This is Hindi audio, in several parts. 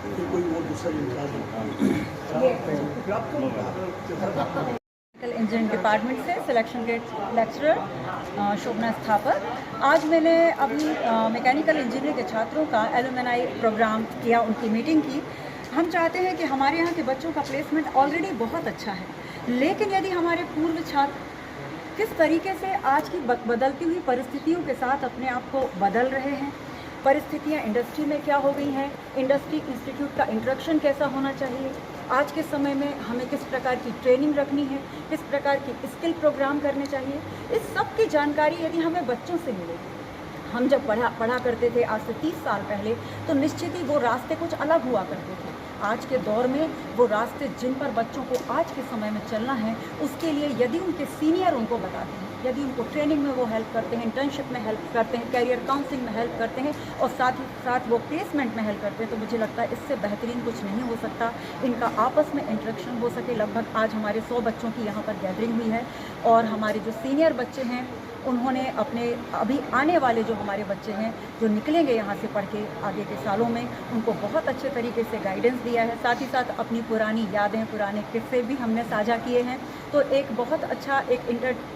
फिर कोई और दूसरा इंजीनियरिंग डिपार्टमेंट से सिलेक्शन गेट लेक्चरर शोभना स्थापर। आज मैंने अभी मैकेनिकल इंजीनियरिंग के छात्रों का एलुमनाई प्रोग्राम किया, उनकी मीटिंग की। हम चाहते हैं कि हमारे यहाँ के बच्चों का प्लेसमेंट ऑलरेडी बहुत अच्छा है, लेकिन यदि हमारे पूर्व छात्र किस तरीके से आज की बदलती हुई परिस्थितियों के साथ अपने आप को बदल रहे हैं, परिस्थितियाँ इंडस्ट्री में क्या हो गई हैं, इंडस्ट्री इंस्टीट्यूट का इंट्रैक्शन कैसा होना चाहिए, आज के समय में हमें किस प्रकार की ट्रेनिंग रखनी है, किस प्रकार की स्किल प्रोग्राम करने चाहिए, इस सब की जानकारी यदि हमें बच्चों से मिलेगी। हम जब पढ़ा करते थे आज से 30 साल पहले, तो निश्चित ही वो रास्ते कुछ अलग हुआ करते थे। आज के दौर में वो रास्ते जिन पर बच्चों को आज के समय में चलना है, उसके लिए यदि उनके सीनियर उनको बताते हैं, यदि उनको ट्रेनिंग में वो हेल्प करते हैं, इंटर्नशिप में हेल्प करते हैं, कैरियर काउंसलिंग में हेल्प करते हैं और साथ ही साथ वो प्लेसमेंट में हेल्प करते हैं, तो मुझे लगता है इससे बेहतरीन कुछ नहीं हो सकता। इनका आपस में इंटरेक्शन हो सके। लगभग आज हमारे 100 बच्चों की यहाँ पर गैदरिंग हुई है और हमारे जो सीनियर बच्चे हैं उन्होंने अपने अभी आने वाले जो हमारे बच्चे हैं जो निकलेंगे यहाँ से पढ़ के आगे के सालों में, उनको बहुत अच्छे तरीके से गाइडेंस दिया है। साथ ही साथ अपनी पुरानी यादें, पुराने किस्से भी हमने साझा किए हैं। तो एक बहुत अच्छा एक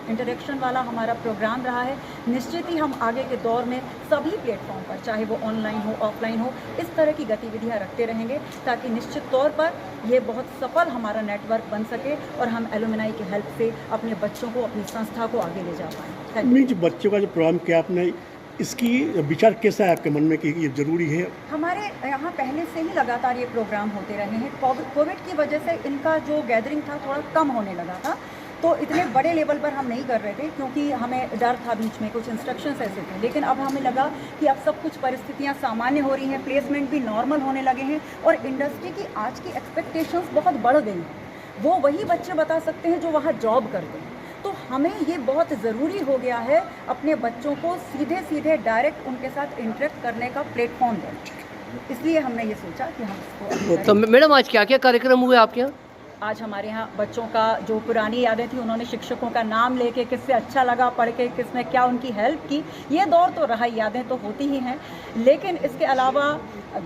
इंटरेक्शन वाला हमारा प्रोग्राम रहा है। निश्चित ही हम आगे के दौर में सभी प्लेटफॉर्म पर, चाहे वो ऑनलाइन हो ऑफलाइन हो, इस तरह की गतिविधियाँ रखते रहेंगे ताकि निश्चित तौर पर ये बहुत सफल हमारा नेटवर्क बन सके और हम एलुमनाई की हेल्प से अपने बच्चों को, अपनी संस्था को आगे ले जा पाएँ। मीन्स बच्चों का जो प्रोग्राम किया आपने, इसकी विचार कैसा है आपके मन में कि ये ज़रूरी है? हमारे यहाँ पहले से ही लगातार ये प्रोग्राम होते रहे हैं। कोविड की वजह से इनका जो गैदरिंग था थोड़ा कम होने लगा था, तो इतने बड़े लेवल पर हम नहीं कर रहे थे क्योंकि हमें डर था, बीच में कुछ इंस्ट्रक्शंस ऐसे थे। लेकिन अब हमें लगा कि अब सब कुछ परिस्थितियाँ सामान्य हो रही हैं, प्लेसमेंट भी नॉर्मल होने लगे हैं और इंडस्ट्री की आज की एक्सपेक्टेशंस बहुत बढ़ गई हैं। वो वही बच्चे बता सकते हैं जो वहाँ जॉब करते हैं। तो हमें ये बहुत ज़रूरी हो गया है अपने बच्चों को सीधे सीधे डायरेक्ट उनके साथ इंटरेक्ट करने का प्लेटफॉर्म दें। इसलिए हमने ये सोचा कि हम इसको। तो मैडम आज क्या क्या कार्यक्रम हुए आपके यहाँ? आज हमारे यहाँ बच्चों का जो पुरानी यादें थी, उन्होंने शिक्षकों का नाम लेके किससे अच्छा लगा पढ़ के, किसने क्या उनकी हेल्प की, ये दौर तो रहा, यादें तो होती ही हैं। लेकिन इसके अलावा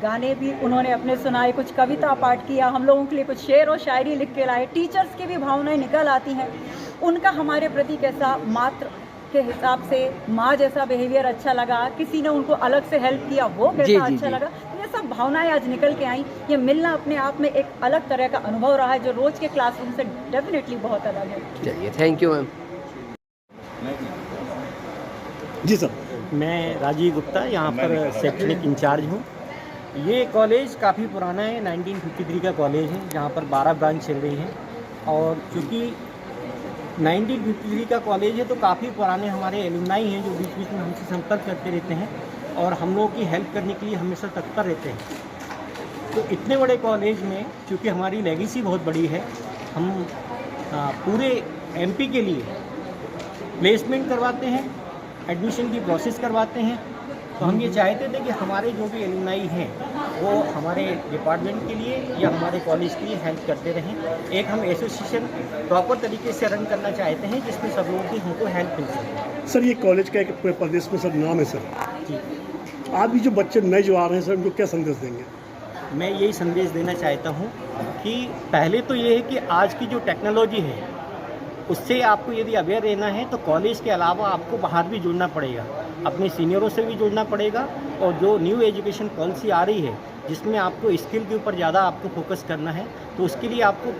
गाने भी उन्होंने अपने सुनाए, कुछ कविता पाठ किया, हम लोगों के लिए कुछ शेर और शायरी लिख के लाए। टीचर्स की भी भावनाएं निकल आती हैं, उनका हमारे प्रति कैसा मात्र के हिसाब से माँ जैसा बिहेवियर अच्छा लगा, किसी ने उनको अलग से हेल्प किया वो कैसा अच्छा लगा, ये सब भावनाएं आज निकल के आई। ये मिलना अपने आप में एक अलग तरह का अनुभव रहा है जो रोज के क्लासरूम से डेफिनेटली बहुत अलग है। चलिए, थैंक यू मैम। जी सर। मैं राजीव गुप्ता, यहाँ पर शैक्षणिक इंचार्ज हूँ। ये कॉलेज काफ़ी पुराना है, 1953 का कॉलेज है, जहाँ पर 12 ब्रांच चल रही हैं। और चूँकि 1953 का कॉलेज है तो काफ़ी पुराने हमारे एलुमनाई हैं जो बीच बीच में हमसे संपर्क करते रहते हैं और हम लोगों की हेल्प करने के लिए हमेशा तत्पर रहते हैं। तो इतने बड़े कॉलेज में चूँकि हमारी लेगेसी बहुत बड़ी है, हम पूरे एमपी के लिए प्लेसमेंट करवाते हैं, एडमिशन की प्रोसेस करवाते हैं। तो हम ये चाहते थे कि हमारे जो भी एलुमनाई हैं वो हमारे डिपार्टमेंट के लिए या हमारे कॉलेज के लिए हेल्प करते रहें। एक हम एसोसिएशन प्रॉपर तरीके से रन करना चाहते हैं जिसमें सब लोगों की हमको हेल्प मिल सके। सर, ये कॉलेज का एक पूरे प्रदेश में सर नाम है सर। जी, आप भी जो बच्चे नए जो आ रहे हैं सर, उनको क्या संदेश देंगे? मैं यही संदेश देना चाहता हूँ कि पहले तो ये है कि आज की जो टेक्नोलॉजी है उससे आपको यदि अवेयर रहना है तो कॉलेज के अलावा आपको बाहर भी जुड़ना पड़ेगा, अपने सीनियरों से भी जुड़ना पड़ेगा। और जो न्यू एजुकेशन पॉलिसी आ रही है जिसमें आपको स्किल के ऊपर ज़्यादा आपको फोकस करना है, तो उसके लिए आपको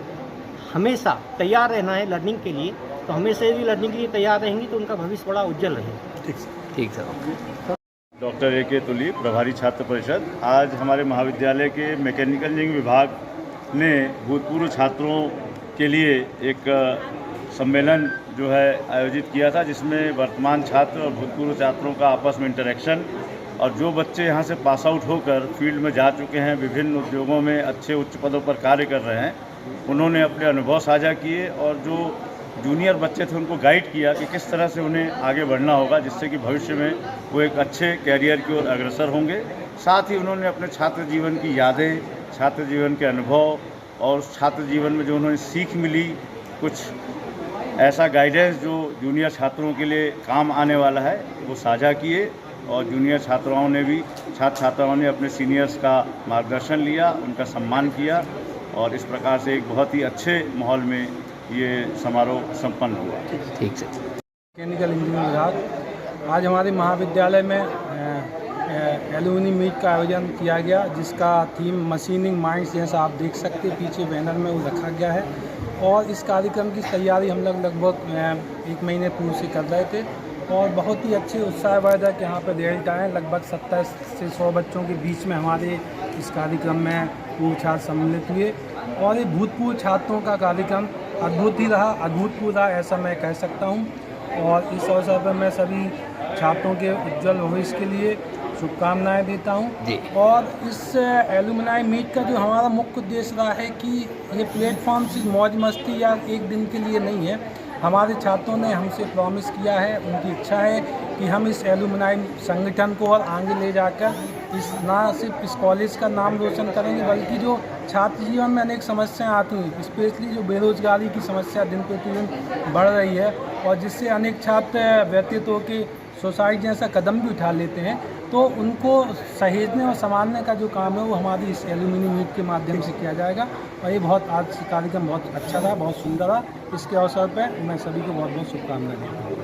हमेशा तैयार रहना है लर्निंग के लिए। तो हमेशा यदि लर्निंग के लिए तैयार रहेंगी तो उनका भविष्य बड़ा उज्जवल रहेगा। ठीक सर। Doctor A K. तुली, प्रभारी छात्र परिषद। आज हमारे महाविद्यालय के मैकेनिकल इंजीनियरिंग विभाग ने भूतपूर्व छात्रों के लिए एक सम्मेलन जो है आयोजित किया था, जिसमें वर्तमान छात्र और भूतपूर्व छात्रों का आपस में इंटरेक्शन, और जो बच्चे यहाँ से पास आउट होकर फील्ड में जा चुके हैं, विभिन्न उद्योगों में अच्छे उच्च पदों पर कार्य कर रहे हैं, उन्होंने अपने अनुभव साझा किए और जो जूनियर बच्चे थे उनको गाइड किया कि किस तरह से उन्हें आगे बढ़ना होगा, जिससे कि भविष्य में वो एक अच्छे कैरियर की ओर अग्रसर होंगे। साथ ही उन्होंने अपने छात्र जीवन की यादें, छात्र जीवन के अनुभव और छात्र जीवन में जो उन्हें सीख मिली, कुछ ऐसा गाइडेंस जो जूनियर छात्रों के लिए काम आने वाला है, वो साझा किए। और जूनियर छात्राओं ने भी छात्राओं ने अपने सीनियर्स का मार्गदर्शन लिया, उनका सम्मान किया और इस प्रकार से एक बहुत ही अच्छे माहौल में ये समारोह संपन्न हुआ। ठीक से मैकेनिकल इंजीनियरिंग विभाग आज हमारे महाविद्यालय में एलुमनी मीट का आयोजन किया गया, जिसका थीम मशीनिंग माइंड्स, जैसा आप देख सकते हैं पीछे बैनर में वो रखा गया है। और इस कार्यक्रम की तैयारी हम लोग लगभग 1 महीने पूर्व से कर रहे थे और बहुत ही अच्छे उत्साहवर्धक यहाँ पर रिजल्ट आए। लगभग 70 से 100 बच्चों के बीच में हमारे इस कार्यक्रम में पूर्व छात्र सम्मिलित हुए और ये भूतपूर्व छात्रों का कार्यक्रम अद्भुतपूर्व रहा, ऐसा मैं कह सकता हूँ। और इस अवसर पर मैं सभी छात्रों के उज्जवल भविष्य के लिए शुभकामनाएं देता हूं। और इस एलुमनाई मीट का जो हमारा मुख्य उद्देश्य रहा है कि ये प्लेटफॉर्म सिर्फ मौज मस्ती या एक दिन के लिए नहीं है। हमारे छात्रों ने हमसे प्रॉमिस किया है, उनकी इच्छा है कि हम इस एलुमनाई संगठन को और आगे ले जाकर ना सिर्फ इस कॉलेज का नाम रोशन करेंगे, बल्कि जो छात्र जीवन में अनेक समस्याएं आती हैं, स्पेशली जो बेरोजगारी की समस्या दिन प्रतिदिन बढ़ रही है और जिससे अनेक छात्र व्यतीत होकर सुसाइड जैसा कदम भी उठा लेते हैं, तो उनको सहेजने और संभालने का जो काम है वो हमारी इस एलुमनी मीट के माध्यम से किया जाएगा। और ये बहुत आज कार्यक्रम बहुत अच्छा रहा, बहुत सुंदर रहा। इसके अवसर पर मैं सभी को बहुत बहुत शुभकामनाएं देता हूँ।